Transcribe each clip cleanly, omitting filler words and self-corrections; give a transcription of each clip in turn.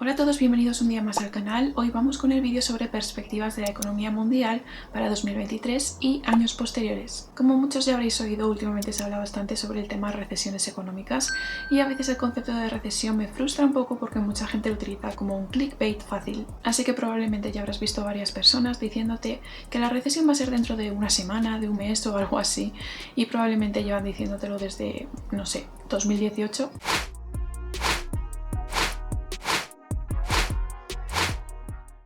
Hola a todos, bienvenidos un día más al canal. Hoy vamos con el vídeo sobre perspectivas de la economía mundial para 2023 y años posteriores. Como muchos ya habréis oído, últimamente se habla bastante sobre el tema recesiones económicas y a veces el concepto de recesión me frustra un poco porque mucha gente lo utiliza como un clickbait fácil. Así que probablemente ya habrás visto varias personas diciéndote que la recesión va a ser dentro de una semana, de un mes o algo así, y probablemente llevan diciéndotelo desde, no sé, 2018.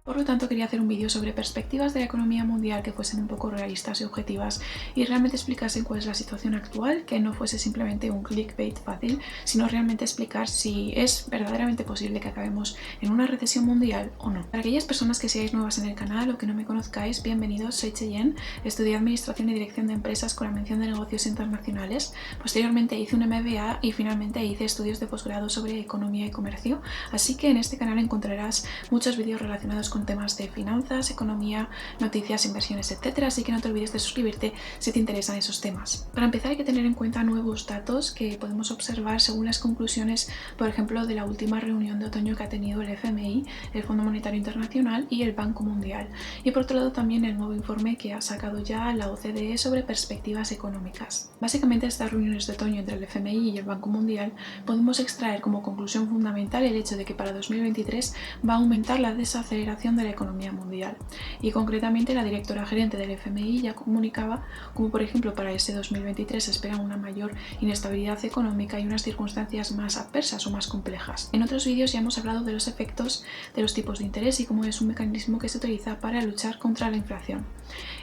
Por lo tanto, quería hacer un vídeo sobre perspectivas de la economía mundial que fuesen un poco realistas y objetivas y realmente explicasen cuál es la situación actual, que no fuese simplemente un clickbait fácil, sino realmente explicar si es verdaderamente posible que acabemos en una recesión mundial o no. Para aquellas personas que seáis nuevas en el canal o que no me conozcáis, bienvenidos, soy Cheyenne, estudié Administración y Dirección de Empresas con la mención de Negocios Internacionales. Posteriormente hice un MBA y finalmente hice estudios de posgrado sobre Economía y Comercio, así que en este canal encontrarás muchos vídeos relacionados con temas de finanzas, economía, noticias, inversiones, etc. Así que no te olvides de suscribirte si te interesan esos temas. Para empezar hay que tener en cuenta nuevos datos que podemos observar según las conclusiones, por ejemplo, de la última reunión de otoño que ha tenido el FMI, el Fondo Monetario Internacional y el Banco Mundial. Y por otro lado también el nuevo informe que ha sacado ya la OCDE sobre perspectivas económicas. Básicamente estas reuniones de otoño entre el FMI y el Banco Mundial podemos extraer como conclusión fundamental el hecho de que para 2023 va a aumentar la desaceleración de la economía mundial, y concretamente la directora gerente del FMI ya comunicaba como por ejemplo para ese 2023 se espera una mayor inestabilidad económica y unas circunstancias más adversas o más complejas. En otros vídeos ya hemos hablado de los efectos de los tipos de interés y cómo es un mecanismo que se utiliza para luchar contra la inflación.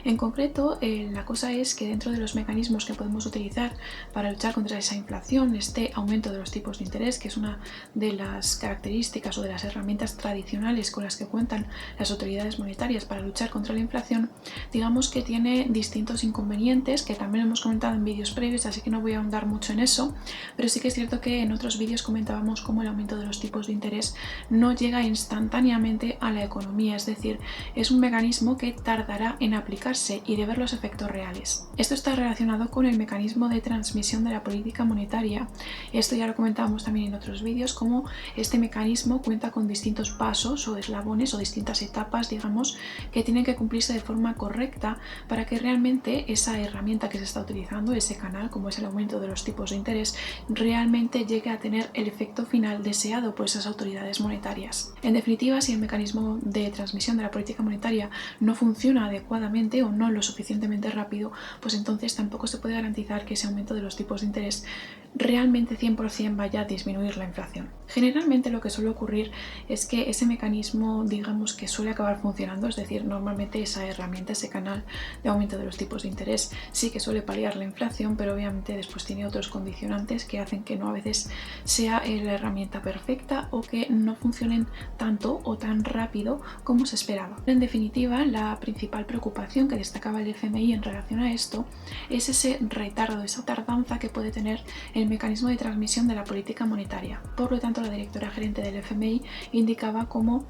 En concreto, la cosa es que dentro de los mecanismos que podemos utilizar para luchar contra esa inflación, este aumento de los tipos de interés, que es una de las características o de las herramientas tradicionales con las que cuentan las autoridades monetarias para luchar contra la inflación, digamos que tiene distintos inconvenientes que también hemos comentado en vídeos previos, así que no voy a ahondar mucho en eso, pero sí que es cierto que en otros vídeos comentábamos cómo el aumento de los tipos de interés no llega instantáneamente a la economía, es decir, es un mecanismo que tardará en aplicarse y de ver los efectos reales. Esto está relacionado con el mecanismo de transmisión de la política monetaria. Esto ya lo comentábamos también en otros vídeos, cómo este mecanismo cuenta con distintos pasos o eslabones o distintas etapas, digamos, que tienen que cumplirse de forma correcta para que realmente esa herramienta que se está utilizando, ese canal, como es el aumento de los tipos de interés, realmente llegue a tener el efecto final deseado por esas autoridades monetarias. En definitiva, si el mecanismo de transmisión de la política monetaria no funciona adecuadamente o no lo suficientemente rápido, pues entonces tampoco se puede garantizar que ese aumento de los tipos de interés realmente 100% vaya a disminuir la inflación. Generalmente lo que suele ocurrir es que ese mecanismo, digamos que suele acabar funcionando, es decir, normalmente esa herramienta, ese canal de aumento de los tipos de interés sí que suele paliar la inflación, pero obviamente después tiene otros condicionantes que hacen que no a veces sea la herramienta perfecta o que no funcionen tanto o tan rápido como se esperaba. En definitiva, la principal preocupación que destacaba el FMI en relación a esto es ese retardo, esa tardanza que puede tener el mecanismo de transmisión de la política monetaria. Por lo tanto, la directora gerente del FMI indicaba cómo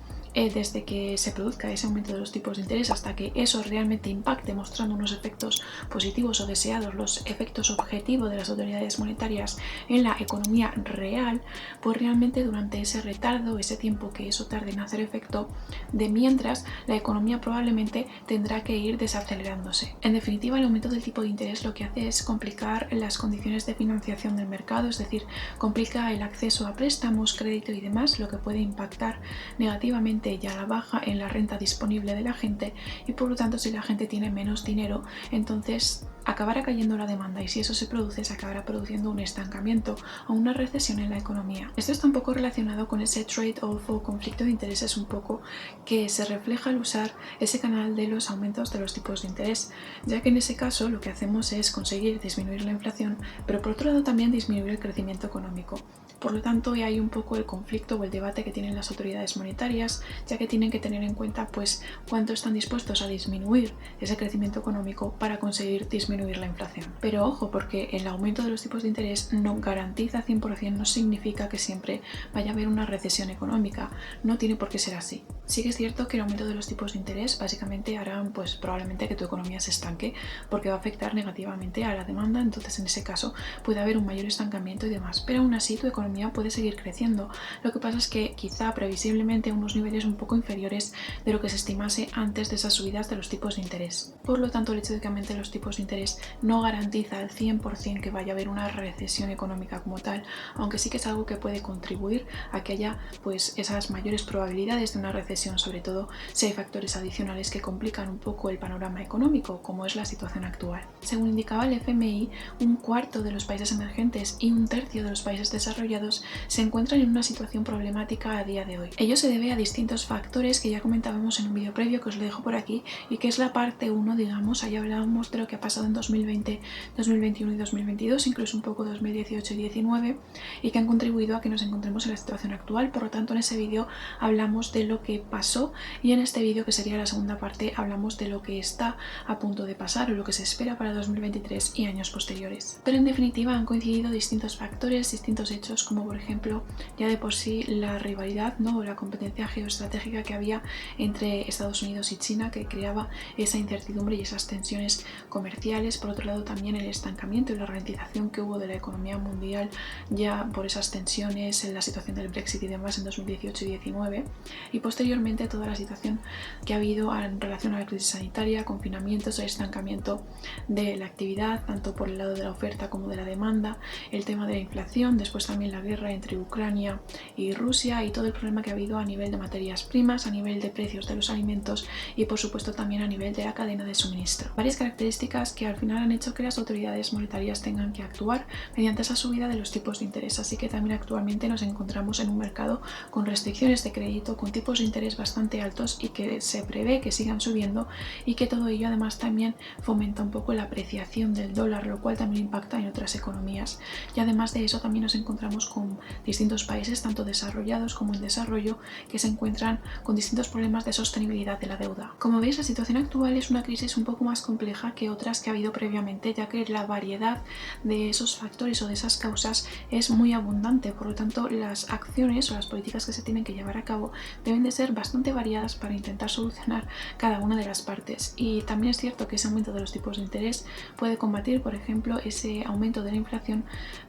desde que se produzca ese aumento de los tipos de interés hasta que eso realmente impacte mostrando unos efectos positivos o deseados, los efectos objetivos de las autoridades monetarias en la economía real, pues realmente durante ese retardo, ese tiempo que eso tarde en hacer efecto, de mientras la economía probablemente tendrá que ir desacelerándose. En definitiva, el aumento del tipo de interés lo que hace es complicar las condiciones de financiación del mercado, es decir, complica el acceso a préstamos, crédito y demás, lo que puede impactar negativamente ya a la baja en la renta disponible de la gente, y por lo tanto si la gente tiene menos dinero, entonces acabará cayendo la demanda, y si eso se produce, se acabará produciendo un estancamiento o una recesión en la economía. Esto está un poco relacionado con ese trade-off o conflicto de intereses un poco que se refleja al usar ese canal de los aumentos de los tipos de interés, ya que en ese caso lo que hacemos es conseguir disminuir la inflación, pero por otro lado también disminuir el crecimiento económico. Por lo tanto, hay un poco el conflicto o el debate que tienen las autoridades monetarias, ya que tienen que tener en cuenta pues cuánto están dispuestos a disminuir ese crecimiento económico para conseguir disminuir disminuir la inflación. Pero ojo, porque el aumento de los tipos de interés no garantiza 100%, no significa que siempre vaya a haber una recesión económica, no tiene por qué ser así. Sí que es cierto que el aumento de los tipos de interés básicamente hará pues probablemente que tu economía se estanque, porque va a afectar negativamente a la demanda, entonces en ese caso puede haber un mayor estancamiento y demás, pero aún así tu economía puede seguir creciendo. Lo que pasa es que quizá previsiblemente a unos niveles un poco inferiores de lo que se estimase antes de esas subidas de los tipos de interés. Por lo tanto, el hecho de que aumenten los tipos de interés no garantiza al 100% que vaya a haber una recesión económica como tal, aunque sí que es algo que puede contribuir a que haya pues esas mayores probabilidades de una recesión, sobre todo si hay factores adicionales que complican un poco el panorama económico, como es la situación actual. Según indicaba el FMI, un cuarto de los países emergentes y un tercio de los países desarrollados se encuentran en una situación problemática a día de hoy. Ello se debe a distintos factores que ya comentábamos en un vídeo previo, que os lo dejo por aquí, y que es la parte 1, digamos. Ahí hablábamos de lo que ha pasado en 2020, 2021 y 2022, incluso un poco 2018 y 2019, y que han contribuido a que nos encontremos en la situación actual. Por lo tanto, en ese vídeo hablamos de lo que pasó, y en este vídeo, que sería la segunda parte, hablamos de lo que está a punto de pasar o lo que se espera para 2023 y años posteriores. Pero en definitiva han coincidido distintos factores, distintos hechos, como por ejemplo ya de por sí la rivalidad, ¿no?, o la competencia geoestratégica que había entre Estados Unidos y China, que creaba esa incertidumbre y esas tensiones comerciales. Por otro lado, también el estancamiento y la ralentización que hubo de la economía mundial ya por esas tensiones en la situación del Brexit y demás en 2018 y 2019, y posteriormente toda la situación que ha habido en relación a la crisis sanitaria, confinamientos, el estancamiento de la actividad tanto por el lado de la oferta como de la demanda, el tema de la inflación, después también la guerra entre Ucrania y Rusia y todo el problema que ha habido a nivel de materias primas, a nivel de precios de los alimentos y por supuesto también a nivel de la cadena de suministro. Varias características que al final han hecho que las autoridades monetarias tengan que actuar mediante esa subida de los tipos de interés, así que también actualmente nos encontramos en un mercado con restricciones de crédito, con tipos de interés bastante altos y que se prevé que sigan subiendo, y que todo ello además también fomenta un poco la apreciación del dólar, lo cual también impacta en otras economías. Y además de eso también nos encontramos con distintos países, tanto desarrollados como en desarrollo, que se encuentran con distintos problemas de sostenibilidad de la deuda. Como veis, la situación actual es una crisis un poco más compleja que otras que ha habido previamente, ya que la variedad de esos factores o de esas causas es muy abundante. Por lo tanto, las acciones o las políticas que se tienen que llevar a cabo deben de ser bastante variadas para intentar solucionar cada una de las partes. Y también es cierto que ese aumento de los tipos de interés puede combatir, por ejemplo, ese aumento de la inflación,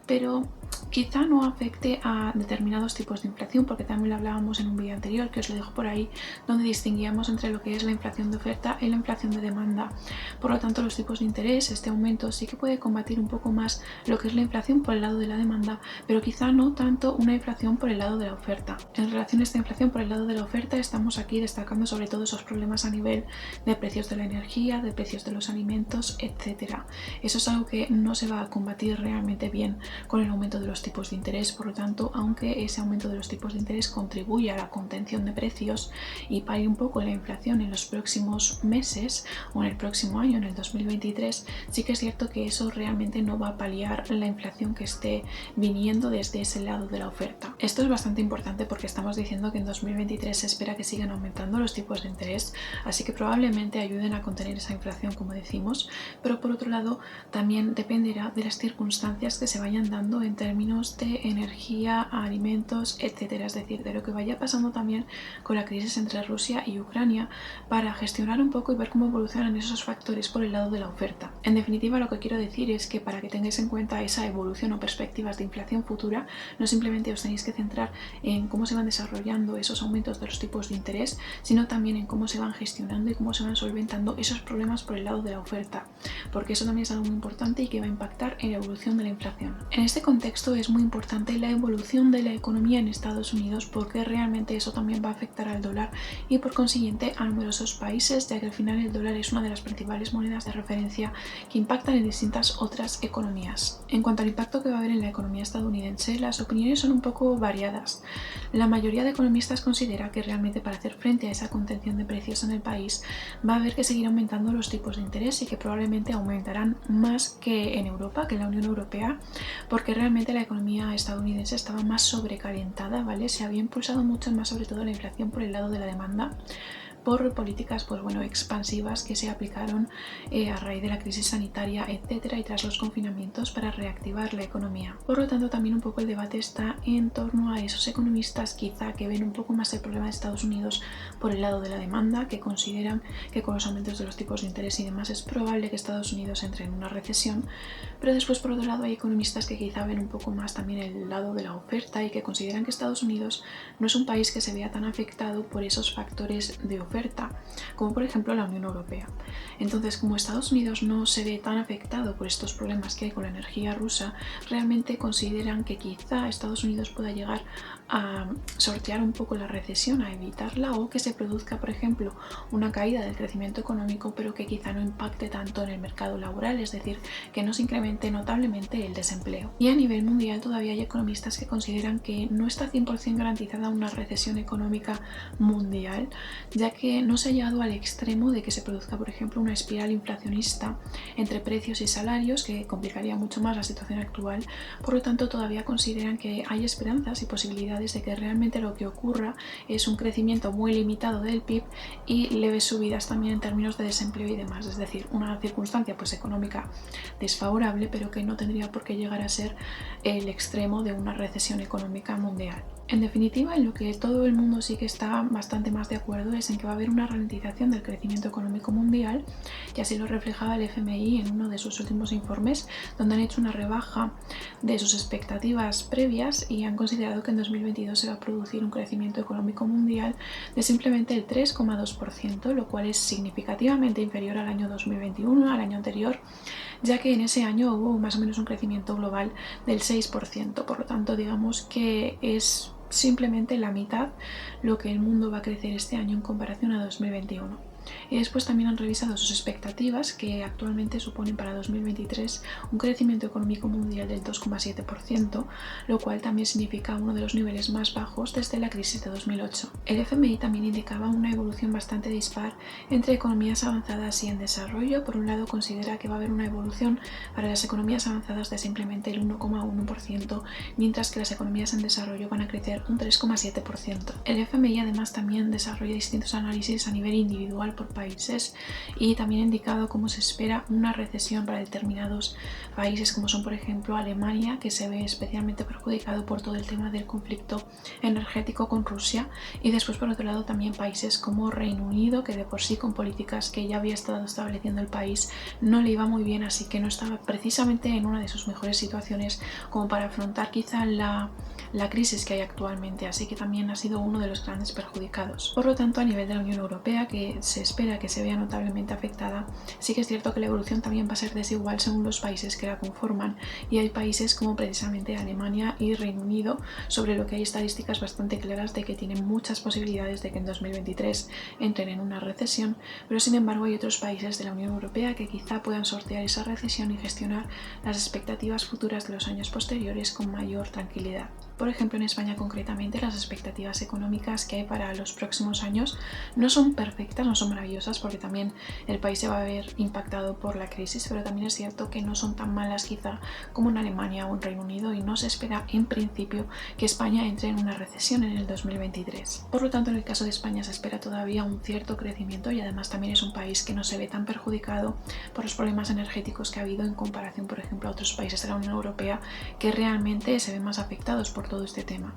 pero quizá no afecte a determinados tipos de inflación, porque también lo hablábamos en un vídeo anterior, que os lo dejo por ahí, donde distinguíamos entre lo que es la inflación de oferta y la inflación de demanda. Por lo tanto, los tipos de interés, este aumento sí que puede combatir un poco más lo que es la inflación por el lado de la demanda, pero quizá no tanto una inflación por el lado de la oferta. En relación a esta inflación por el lado de la oferta, estamos aquí destacando sobre todo esos problemas a nivel de precios de la energía, de precios de los alimentos, etc. Eso es algo que no se va a combatir realmente bien con el aumento de los tipos de interés. Por lo tanto, aunque ese aumento de los tipos de interés contribuye a la contención de precios y pare un poco la inflación en los próximos meses o en el próximo año, en el 2023, sí que es cierto que eso realmente no va a paliar la inflación que esté viniendo desde ese lado de la oferta. Esto es bastante importante porque estamos diciendo que en 2023 se espera que sigan aumentando los tipos de interés, así que probablemente ayuden a contener esa inflación, como decimos, pero por otro lado también dependerá de las circunstancias que se vayan dando en términos de energía, alimentos, etcétera, es decir, de lo que vaya pasando también con la crisis entre Rusia y Ucrania, para gestionar un poco y ver cómo evolucionan esos factores por el lado de la oferta. En definitiva, lo que quiero decir es que para que tengáis en cuenta esa evolución o perspectivas de inflación futura, no simplemente os tenéis que centrar en cómo se van desarrollando esos aumentos de los tipos de interés, sino también en cómo se van gestionando y cómo se van solventando esos problemas por el lado de la oferta, porque eso también es algo muy importante y que va a impactar en la evolución de la inflación. En este contexto es muy importante la evolución de la economía en Estados Unidos, porque realmente eso también va a afectar al dólar y por consiguiente a numerosos países, ya que al final el dólar es una de las principales monedas de referencia que impactan en distintas otras economías. En cuanto al impacto que va a haber en la economía estadounidense, las opiniones son un poco variadas. La mayoría de economistas considera que realmente para hacer frente a esa contención de precios en el país va a haber que seguir aumentando los tipos de interés, y que probablemente aumentarán más que en Europa, que en la Unión Europea, porque realmente la economía estadounidense estaba más sobrecalentada, ¿vale? Se había impulsado mucho más, sobre todo la inflación por el lado de la demanda, por políticas expansivas que se aplicaron a raíz de la crisis sanitaria, etcétera, y tras los confinamientos para reactivar la economía. Por lo tanto, también un poco el debate está en torno a esos economistas quizá que ven un poco más el problema de Estados Unidos por el lado de la demanda, que consideran que con los aumentos de los tipos de interés y demás es probable que Estados Unidos entre en una recesión, pero después por otro lado hay economistas que quizá ven un poco más también el lado de la oferta y que consideran que Estados Unidos no es un país que se vea tan afectado por esos factores de oferta, como por ejemplo la Unión Europea. Entonces, como Estados Unidos no se ve tan afectado por estos problemas que hay con la energía rusa, realmente consideran que quizá Estados Unidos pueda llegar a sortear un poco la recesión, a evitarla, o que se produzca, por ejemplo, una caída del crecimiento económico, pero que quizá no impacte tanto en el mercado laboral, es decir, que no se incremente notablemente el desempleo. Y a nivel mundial todavía hay economistas que consideran que no está 100% garantizada una recesión económica mundial, ya que no se ha llegado al extremo de que se produzca, por ejemplo, una espiral inflacionista entre precios y salarios que complicaría mucho más la situación actual. Por lo tanto, todavía consideran que hay esperanzas y posibilidades de que realmente lo que ocurra es un crecimiento muy limitado del PIB y leves subidas también en términos de desempleo y demás, es decir, una circunstancia económica desfavorable, pero que no tendría por qué llegar a ser el extremo de una recesión económica mundial. En definitiva, en lo que todo el mundo sí que está bastante más de acuerdo es en que va a haber una ralentización del crecimiento económico mundial, y así lo reflejaba el FMI en uno de sus últimos informes, donde han hecho una rebaja de sus expectativas previas y han considerado que en 2022 se va a producir un crecimiento económico mundial de simplemente el 3,2%, lo cual es significativamente inferior al año 2021, al año anterior, ya que en ese año hubo más o menos un crecimiento global del 6%. Por lo tanto, digamos que es simplemente la mitad lo que el mundo va a crecer este año en comparación a 2021. Y después también han revisado sus expectativas, que actualmente suponen para 2023 un crecimiento económico mundial del 2,7%, lo cual también significa uno de los niveles más bajos desde la crisis de 2008. El FMI también indicaba una evolución bastante dispar entre economías avanzadas y en desarrollo. Por un lado, considera que va a haber una evolución para las economías avanzadas de simplemente el 1,1%, mientras que las economías en desarrollo van a crecer un 3,7%. El FMI además también desarrolla distintos análisis a nivel individual por países y también ha indicado cómo se espera una recesión para determinados países, como son por ejemplo Alemania, que se ve especialmente perjudicado por todo el tema del conflicto energético con Rusia, y después por otro lado también países como Reino Unido, que de por sí con políticas que ya había estado estableciendo el país no le iba muy bien, así que no estaba precisamente en una de sus mejores situaciones como para afrontar quizá la crisis que hay actualmente, así que también ha sido uno de los grandes perjudicados. Por lo tanto, a nivel de la Unión Europea, que se espera que se vea notablemente afectada, sí que es cierto que la evolución también va a ser desigual según los países que la conforman, y hay países como precisamente Alemania y Reino Unido, sobre lo que hay estadísticas bastante claras de que tienen muchas posibilidades de que en 2023 entren en una recesión, pero sin embargo hay otros países de la Unión Europea que quizá puedan sortear esa recesión y gestionar las expectativas futuras de los años posteriores con mayor tranquilidad. Por ejemplo, en España concretamente, las expectativas económicas que hay para los próximos años no son perfectas, no son maravillosas, porque también el país se va a ver impactado por la crisis, pero también es cierto que no son tan malas quizá como en Alemania o en Reino Unido, y no se espera en principio que España entre en una recesión en el 2023. Por lo tanto, en el caso de España se espera todavía un cierto crecimiento, y además también es un país que no se ve tan perjudicado por los problemas energéticos que ha habido en comparación, por ejemplo, a otros países de la Unión Europea que realmente se ven más afectados por todo este tema.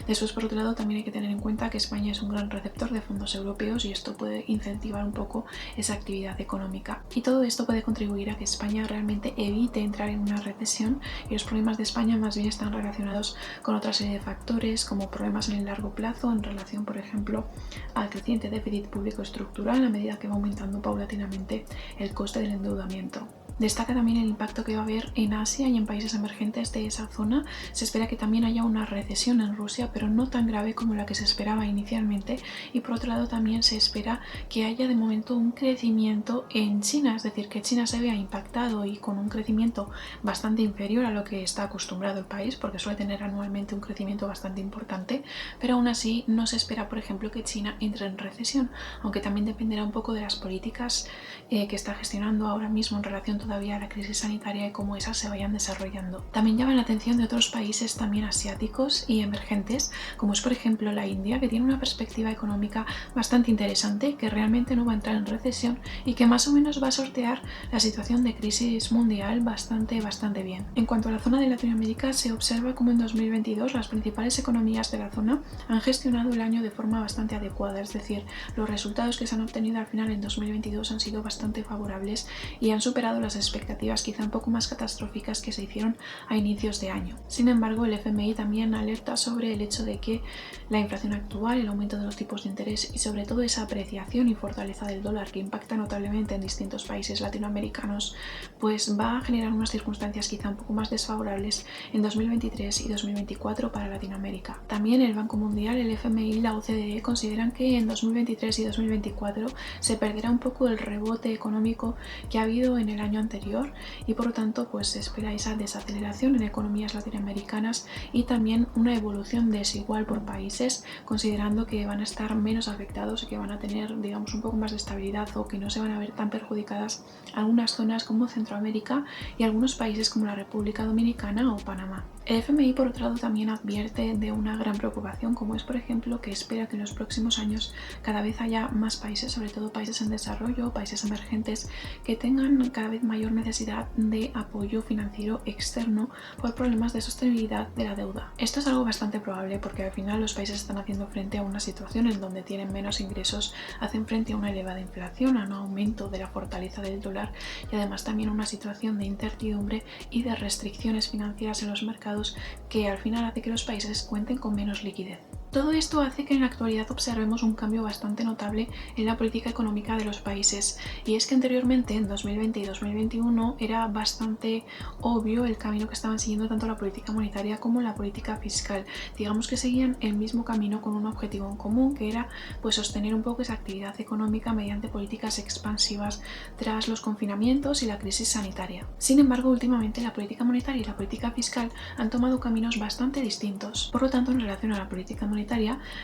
Después, por otro lado, también hay que tener en cuenta que España es un gran receptor de fondos europeos, y esto puede incentivar un poco esa actividad económica, y todo esto puede contribuir a que España realmente evite entrar en una recesión, y los problemas de España más bien están relacionados con otra serie de factores, como problemas en el largo plazo en relación, por ejemplo, al creciente déficit público estructural a medida que va aumentando paulatinamente el coste del endeudamiento. Destaca también el impacto que va a haber en Asia y en países emergentes de esa zona. Se espera que también haya una recesión en Rusia, pero no tan grave como la que se esperaba inicialmente, y por otro lado también se espera que haya de momento un crecimiento en China, es decir, que China se vea impactado y con un crecimiento bastante inferior a lo que está acostumbrado el país, porque suele tener anualmente un crecimiento bastante importante, pero aún así no se espera, por ejemplo, que China entre en recesión, aunque también dependerá un poco de las políticas que está gestionando ahora mismo en relación todavía la crisis sanitaria y cómo esas se vayan desarrollando. También llama la atención de otros países también asiáticos y emergentes, como es por ejemplo la India, que tiene una perspectiva económica bastante interesante, que realmente no va a entrar en recesión y que más o menos va a sortear la situación de crisis mundial bastante bien. En cuanto a la zona de Latinoamérica, se observa como en 2022 las principales economías de la zona han gestionado el año de forma bastante adecuada, es decir, los resultados que se han obtenido al final en 2022 han sido bastante favorables y han superado las expectativas quizá un poco más catastróficas que se hicieron a inicios de año. Sin embargo, el FMI también alerta sobre el hecho de que la inflación actual, el aumento de los tipos de interés y sobre todo esa apreciación y fortaleza del dólar que impacta notablemente en distintos países latinoamericanos, pues va a generar unas circunstancias quizá un poco más desfavorables en 2023 y 2024 para Latinoamérica. También el Banco Mundial, el FMI y la OCDE consideran que en 2023 y 2024 se perderá un poco el rebote económico que ha habido en el año anterior y por lo tanto pues se espera esa desaceleración en economías latinoamericanas y también una evolución desigual por países, considerando que van a estar menos afectados y que van a tener, digamos, un poco más de estabilidad o que no se van a ver tan perjudicadas algunas zonas como Centroamérica y algunos países como la República Dominicana o Panamá. El FMI, por otro lado, también advierte de una gran preocupación, como es, por ejemplo, que espera que en los próximos años cada vez haya más países, sobre todo países en desarrollo, países emergentes, que tengan cada vez mayor necesidad de apoyo financiero externo por problemas de sostenibilidad de la deuda. Esto es algo bastante probable porque al final los países están haciendo frente a una situación en donde tienen menos ingresos, hacen frente a una elevada inflación, a un aumento de la fortaleza del dólar y además también a una situación de incertidumbre y de restricciones financieras en los mercados que al final hace que los países cuenten con menos liquidez. Todo esto hace que en la actualidad observemos un cambio bastante notable en la política económica de los países, y es que anteriormente, en 2020 y 2021, era bastante obvio el camino que estaban siguiendo tanto la política monetaria como la política fiscal. Digamos que seguían el mismo camino con un objetivo en común, que era pues sostener un poco esa actividad económica mediante políticas expansivas tras los confinamientos y la crisis sanitaria. Sin embargo, últimamente la política monetaria y la política fiscal han tomado caminos bastante distintos. Por lo tanto, en relación a la política monetaria,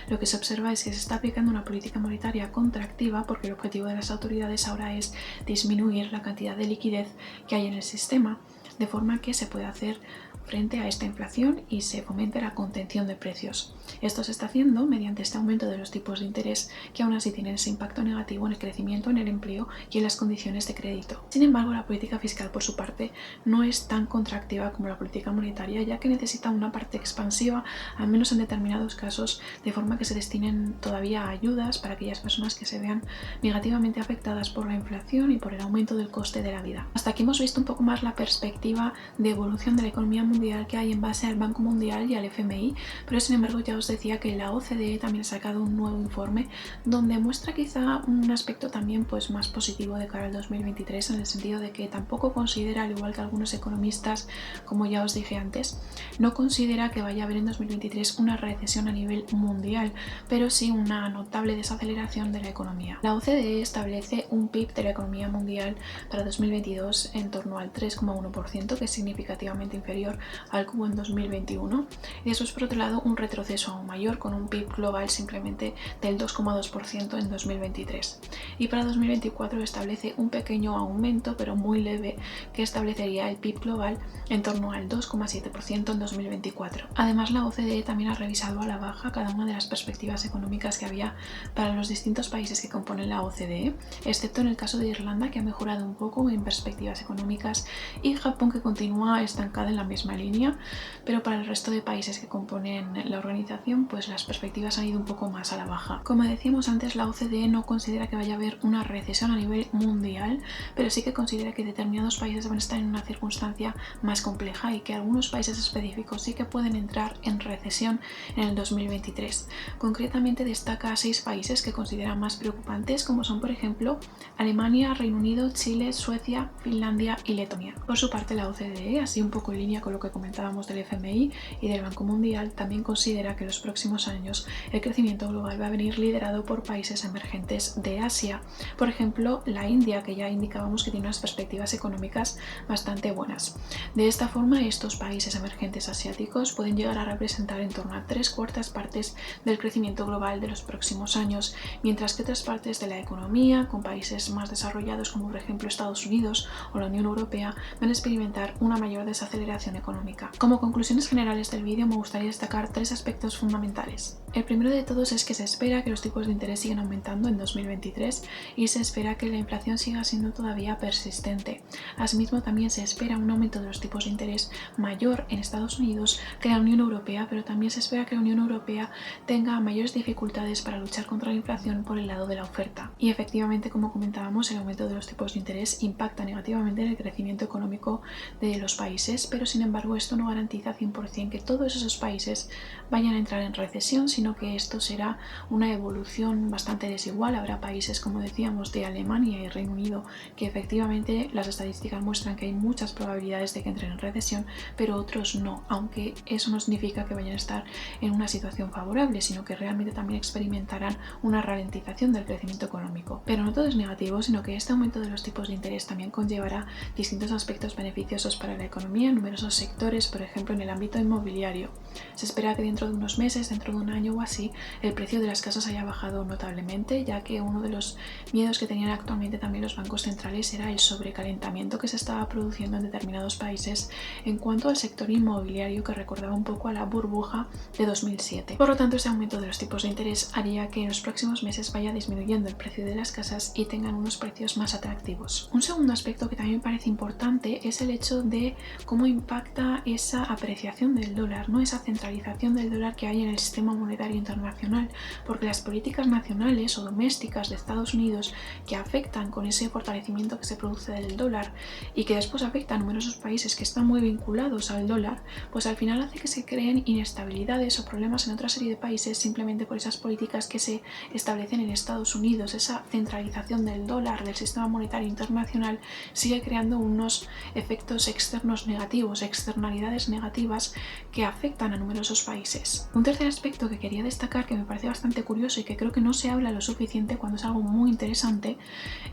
lo que se observa es que se está aplicando una política monetaria contractiva porque el objetivo de las autoridades ahora es disminuir la cantidad de liquidez que hay en el sistema, de forma que se pueda hacer frente a esta inflación y se fomente la contención de precios. Esto se está haciendo mediante este aumento de los tipos de interés, que aún así tienen ese impacto negativo en el crecimiento, en el empleo y en las condiciones de crédito. Sin embargo, la política fiscal, por su parte, no es tan contractiva como la política monetaria, ya que necesita una parte expansiva, al menos en determinados casos, de forma que se destinen todavía ayudas para aquellas personas que se vean negativamente afectadas por la inflación y por el aumento del coste de la vida. Hasta aquí hemos visto un poco más la perspectiva de evolución de la economía mundial que hay en base al Banco Mundial y al FMI, pero sin embargo ya os decía que la OCDE también ha sacado un nuevo informe donde muestra quizá un aspecto también pues más positivo de cara al 2023, en el sentido de que tampoco considera, al igual que algunos economistas, como ya os dije antes, no considera que vaya a haber en 2023 una recesión a nivel mundial, pero sí una notable desaceleración de la economía. La OCDE establece un PIB de la economía mundial para 2022 en torno al 3,1%, que es significativamente inferior al cubo en 2021, y después por otro lado un retroceso aún mayor con un PIB global simplemente del 2,2% en 2023, y para 2024 establece un pequeño aumento pero muy leve que establecería el PIB global en torno al 2,7% en 2024. Además, la OCDE también ha revisado a la baja cada una de las perspectivas económicas que había para los distintos países que componen la OCDE, excepto en el caso de Irlanda, que ha mejorado un poco en perspectivas económicas, y Japón, que continúa estancada en la misma línea, pero para el resto de países que componen la organización pues las perspectivas han ido un poco más a la baja. Como decíamos antes, la OCDE no considera que vaya a haber una recesión a nivel mundial, pero sí que considera que determinados países van a estar en una circunstancia más compleja y que algunos países específicos sí que pueden entrar en recesión en el 2023. Concretamente destaca a 6 países que considera más preocupantes, como son por ejemplo Alemania, Reino Unido, Chile, Suecia, Finlandia y Letonia. Por su parte, la OCDE, así un poco en línea con lo que que comentábamos del FMI y del Banco Mundial, también considera que en los próximos años el crecimiento global va a venir liderado por países emergentes de Asia. Por ejemplo, la India, que ya indicábamos que tiene unas perspectivas económicas bastante buenas. De esta forma, estos países emergentes asiáticos pueden llegar a representar en torno a 3/4 partes del crecimiento global de los próximos años, mientras que otras partes de la economía, con países más desarrollados como por ejemplo Estados Unidos o la Unión Europea, van a experimentar una mayor desaceleración económica. Como conclusiones generales del vídeo me gustaría destacar 3 aspectos fundamentales. El primero de todos es que se espera que los tipos de interés sigan aumentando en 2023 y se espera que la inflación siga siendo todavía persistente. Asimismo, también se espera un aumento de los tipos de interés mayor en Estados Unidos que en la Unión Europea, pero también se espera que la Unión Europea tenga mayores dificultades para luchar contra la inflación por el lado de la oferta. Y efectivamente, como comentábamos, el aumento de los tipos de interés impacta negativamente en el crecimiento económico de los países, pero sin embargo esto no garantiza 100% que todos esos países vayan a entrar en recesión, sino que esto será una evolución bastante desigual. Habrá países, como decíamos, de Alemania y Reino Unido que efectivamente las estadísticas muestran que hay muchas probabilidades de que entren en recesión, pero otros no, aunque eso no significa que vayan a estar en una situación favorable, sino que realmente también experimentarán una ralentización del crecimiento económico. Pero no todo es negativo, sino que este aumento de los tipos de interés también conllevará distintos aspectos beneficiosos para la economía en numerosos sectores, por ejemplo en el ámbito inmobiliario. Se espera que dentro de unos meses, dentro de un año o así, el precio de las casas haya bajado notablemente, ya que uno de los miedos que tenían actualmente también los bancos centrales era el sobrecalentamiento que se estaba produciendo en determinados países en cuanto al sector inmobiliario, que recordaba un poco a la burbuja de 2007. Por lo tanto, ese aumento de los tipos de interés haría que en los próximos meses vaya disminuyendo el precio de las casas y tengan unos precios más atractivos. Un segundo aspecto que también me parece importante es el hecho de cómo impacta esa apreciación del dólar, ¿no? Esa centralización del dólar que hay en el sistema monetario internacional, porque las políticas nacionales o domésticas de Estados Unidos que afectan con ese fortalecimiento que se produce del dólar y que después afecta a numerosos países que están muy vinculados al dólar, pues al final hace que se creen inestabilidades o problemas en otra serie de países simplemente por esas políticas que se establecen en Estados Unidos. Esa centralización del dólar, del sistema monetario internacional, sigue creando unos efectos externos negativos, externalidades negativas que afectan a numerosos países. Un tercer aspecto que quería destacar, que me parece bastante curioso y que creo que no se habla lo suficiente cuando es algo muy interesante,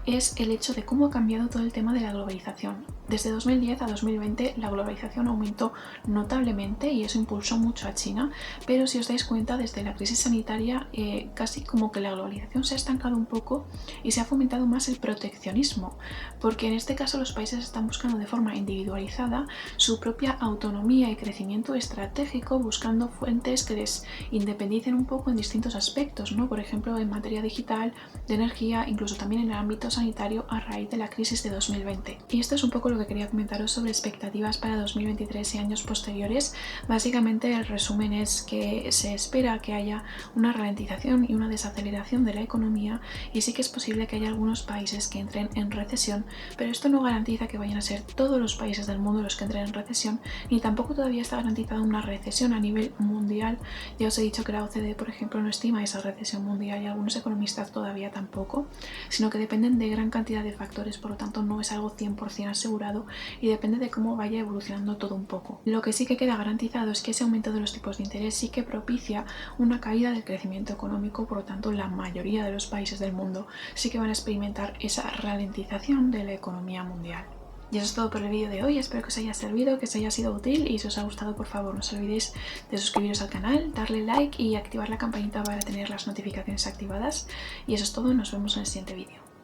es el hecho de cómo ha cambiado todo el tema de la globalización. Desde 2010 a 2020 la globalización aumentó notablemente y eso impulsó mucho a China, pero si os dais cuenta, desde la crisis sanitaria casi como que la globalización se ha estancado un poco y se ha fomentado más el proteccionismo, porque en este caso los países están buscando de forma individualizada su propia autonomía y crecimiento estratégico, buscando fuentes que les independicen un poco en distintos aspectos, ¿no? Por ejemplo, en materia digital, de energía, incluso también en el ámbito sanitario a raíz de la crisis de 2020. Y esto es un poco lo que quería comentaros sobre expectativas para 2023 y años posteriores. Básicamente el resumen es que se espera que haya una ralentización y una desaceleración de la economía y sí que es posible que haya algunos países que entren en recesión, pero esto no garantiza que vayan a ser todos los países del mundo los que entren en recesión, ni tampoco todavía está garantizada una recesión a nivel mundial. Ya os he dicho que la OCDE, por ejemplo, no estima esa recesión mundial y algunos economistas todavía tampoco, sino que dependen de gran cantidad de factores, por lo tanto no es algo 100% asegurado y depende de cómo vaya evolucionando todo un poco. Lo que sí que queda garantizado es que ese aumento de los tipos de interés sí que propicia una caída del crecimiento económico, por lo tanto la mayoría de los países del mundo sí que van a experimentar esa ralentización de la economía mundial. Y eso es todo por el vídeo de hoy, espero que os haya servido, que os haya sido útil y si os ha gustado por favor no os olvidéis de suscribiros al canal, darle like y activar la campanita para tener las notificaciones activadas. Y eso es todo, nos vemos en el siguiente vídeo.